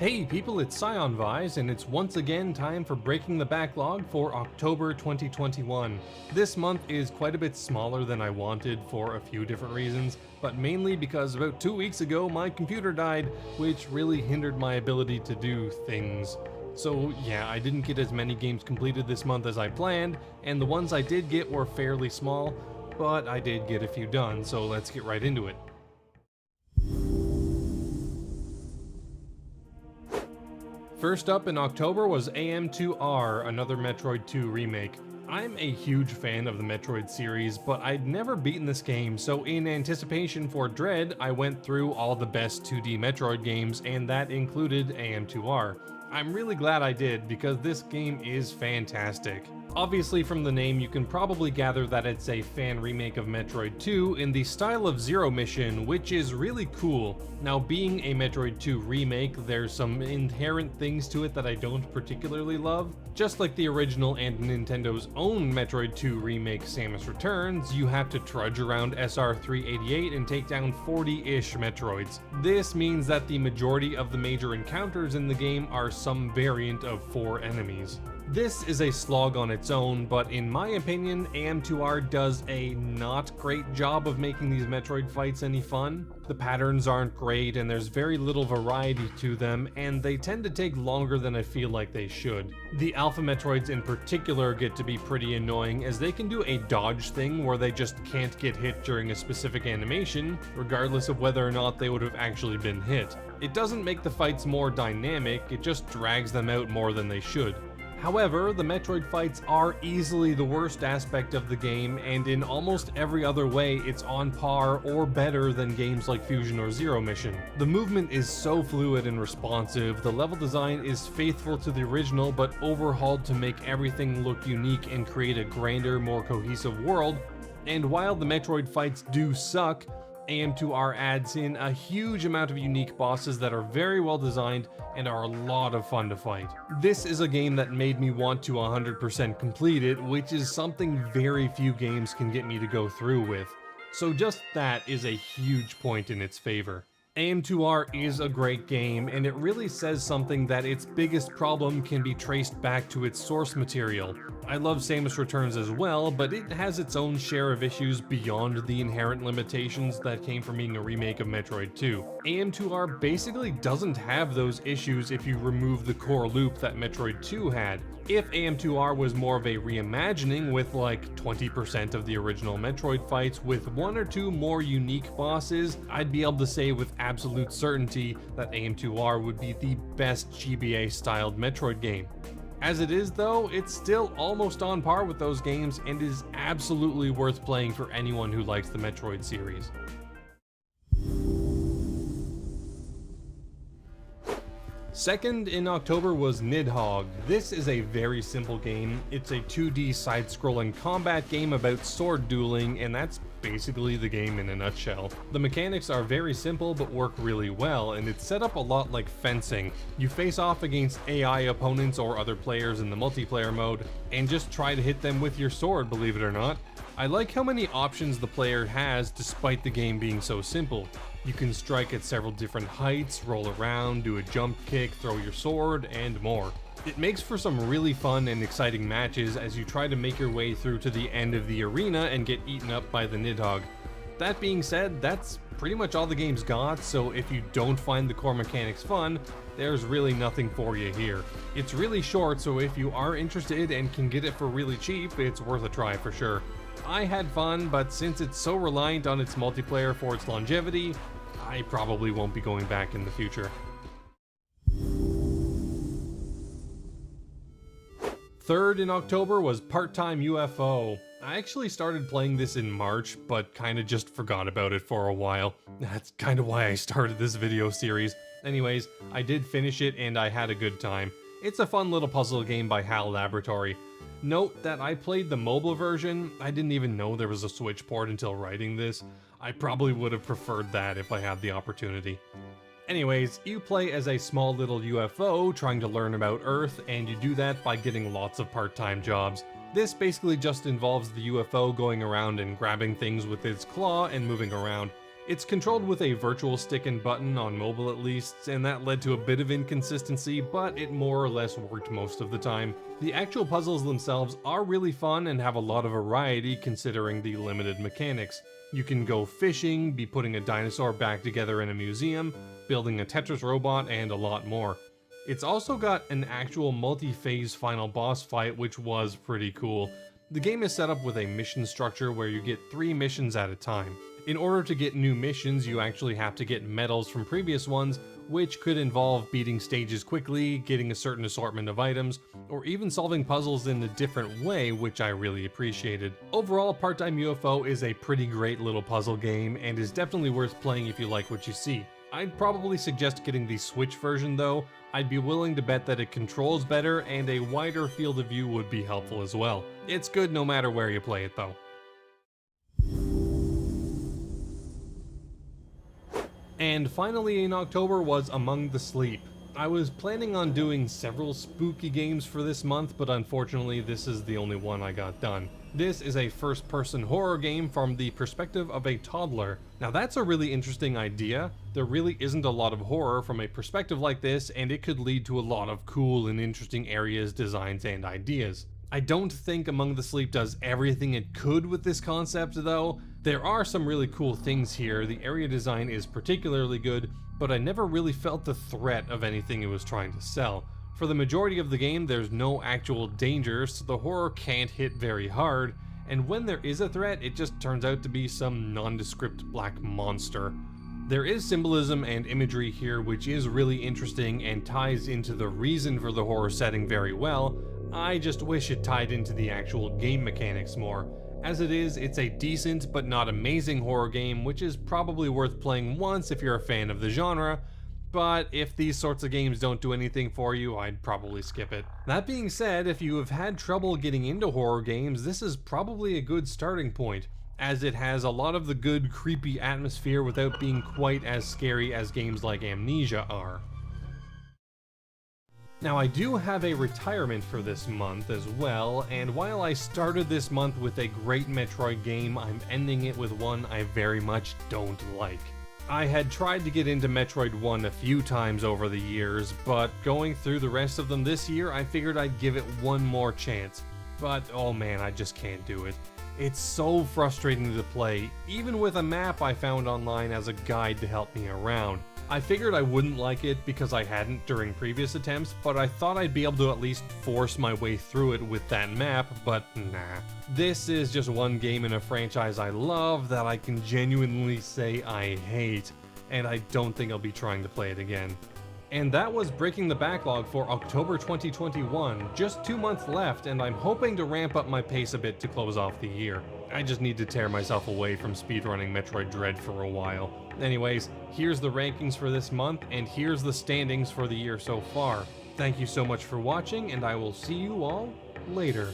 Hey people, it's ScionVise, and it's once again time for Breaking the Backlog for October 2021. This month is quite a bit smaller than I wanted for a few different reasons, but mainly because about 2 weeks ago my computer died, which really hindered my ability to do things. So yeah, I didn't get as many games completed this month as I planned, and the ones I did get were fairly small, but I did get a few done, so let's get right into it. First up in October was AM2R, another Metroid 2 remake. I'm a huge fan of the Metroid series, but I'd never beaten this game, so in anticipation for Dread, I went through all the best 2D Metroid games, and that included AM2R. I'm really glad I did, because this game is fantastic. Obviously from the name you can probably gather that it's a fan remake of Metroid 2 in the style of Zero Mission, which is really cool. Now being a Metroid 2 remake, there's some inherent things to it that I don't particularly love. Just like the original and Nintendo's own Metroid 2 remake Samus Returns, you have to trudge around SR388 and take down 40-ish Metroids. This means that the majority of the major encounters in the game are some variant of 4 enemies. This is a slog on its own, but in my opinion, AM2R does a not great job of making these Metroid fights any fun. The patterns aren't great, and there's very little variety to them, and they tend to take longer than I feel like they should. The Alpha Metroids in particular get to be pretty annoying, as they can do a dodge thing where they just can't get hit during a specific animation, regardless of whether or not they would have actually been hit. It doesn't make the fights more dynamic, it just drags them out more than they should. However, the Metroid fights are easily the worst aspect of the game, and in almost every other way it's on par or better than games like Fusion or Zero Mission. The movement is so fluid and responsive, the level design is faithful to the original but overhauled to make everything look unique and create a grander, more cohesive world, and while the Metroid fights do suck, AM2R adds in a huge amount of unique bosses that are very well designed and are a lot of fun to fight. This is a game that made me want to 100% complete it, which is something very few games can get me to go through with. So just that is a huge point in its favor. AM2R is a great game, and it really says something that its biggest problem can be traced back to its source material. I love Samus Returns as well, but it has its own share of issues beyond the inherent limitations that came from being a remake of Metroid 2. AM2R basically doesn't have those issues if you remove the core loop that Metroid 2 had. If AM2R was more of a reimagining with like 20% of the original Metroid fights with 1 or 2 more unique bosses, I'd be able to say with absolute certainty that AM2R would be the best GBA-styled Metroid game. As it is though, it's still almost on par with those games and is absolutely worth playing for anyone who likes the Metroid series. Second in October was Nidhogg. This is a very simple game. It's a 2D side-scrolling combat game about sword dueling, and that's basically the game in a nutshell. The mechanics are very simple but work really well, and it's set up a lot like fencing. You face off against AI opponents or other players in the multiplayer mode, and just try to hit them with your sword, believe it or not. I like how many options the player has despite the game being so simple. You can strike at several different heights, roll around, do a jump kick, throw your sword, and more. It makes for some really fun and exciting matches as you try to make your way through to the end of the arena and get eaten up by the Nidhogg. That being said, that's pretty much all the game's got, so if you don't find the core mechanics fun, there's really nothing for you here. It's really short, so if you are interested and can get it for really cheap, it's worth a try for sure. I had fun, but since it's so reliant on its multiplayer for its longevity, I probably won't be going back in the future. Third in October was PartTime UFO. I actually started playing this in March, but kinda just forgot about it for a while. That's kinda why I started this video series. Anyways, I did finish it and I had a good time. It's a fun little puzzle game by HAL Laboratory. Note that I played the mobile version. I didn't even know there was a Switch port until writing this. I probably would have preferred that if I had the opportunity. Anyways, you play as a small little UFO trying to learn about Earth, and you do that by getting lots of part-time jobs. This basically just involves the UFO going around and grabbing things with its claw and moving around. It's controlled with a virtual stick and button on mobile at least, and that led to a bit of inconsistency, but it more or less worked most of the time. The actual puzzles themselves are really fun and have a lot of variety considering the limited mechanics. You can go fishing, be putting a dinosaur back together in a museum, building a Tetris robot, and a lot more. It's also got an actual multi-phase final boss fight, which was pretty cool. The game is set up with a mission structure where you get 3 missions at a time. In order to get new missions, you actually have to get medals from previous ones, which could involve beating stages quickly, getting a certain assortment of items, or even solving puzzles in a different way, which I really appreciated. Overall, PartTime UFO is a pretty great little puzzle game, and is definitely worth playing if you like what you see. I'd probably suggest getting the Switch version though. I'd be willing to bet that it controls better, and a wider field of view would be helpful as well. It's good no matter where you play it though. And finally in October was Among the Sleep. I was planning on doing several spooky games for this month, but unfortunately this is the only one I got done. This is a first-person horror game from the perspective of a toddler. Now that's a really interesting idea. There really isn't a lot of horror from a perspective like this, and it could lead to a lot of cool and interesting areas, designs, and ideas. I don't think Among the Sleep does everything it could with this concept though. There are some really cool things here, the area design is particularly good, but I never really felt the threat of anything it was trying to sell. For the majority of the game, there's no actual danger, so the horror can't hit very hard, and when there is a threat, it just turns out to be some nondescript black monster. There is symbolism and imagery here which is really interesting and ties into the reason for the horror setting very well. I just wish it tied into the actual game mechanics more. As it is, it's a decent but not amazing horror game, which is probably worth playing once if you're a fan of the genre, but if these sorts of games don't do anything for you, I'd probably skip it. That being said, if you have had trouble getting into horror games, this is probably a good starting point, as it has a lot of the good creepy atmosphere without being quite as scary as games like Amnesia are. Now I do have a retirement for this month as well, and while I started this month with a great Metroid game, I'm ending it with one I very much don't like. I had tried to get into Metroid 1 a few times over the years, but going through the rest of them this year, I figured I'd give it one more chance. But oh man, I just can't do it. It's so frustrating to play, even with a map I found online as a guide to help me around. I figured I wouldn't like it because I hadn't during previous attempts, but I thought I'd be able to at least force my way through it with that map, but nah. This is just one game in a franchise I love that I can genuinely say I hate, and I don't think I'll be trying to play it again. And that was Breaking the Backlog for October 2021, just 2 months left, and I'm hoping to ramp up my pace a bit to close off the year. I just need to tear myself away from speedrunning Metroid Dread for a while. Anyways, here's the rankings for this month, and here's the standings for the year so far. Thank you so much for watching, and I will see you all later.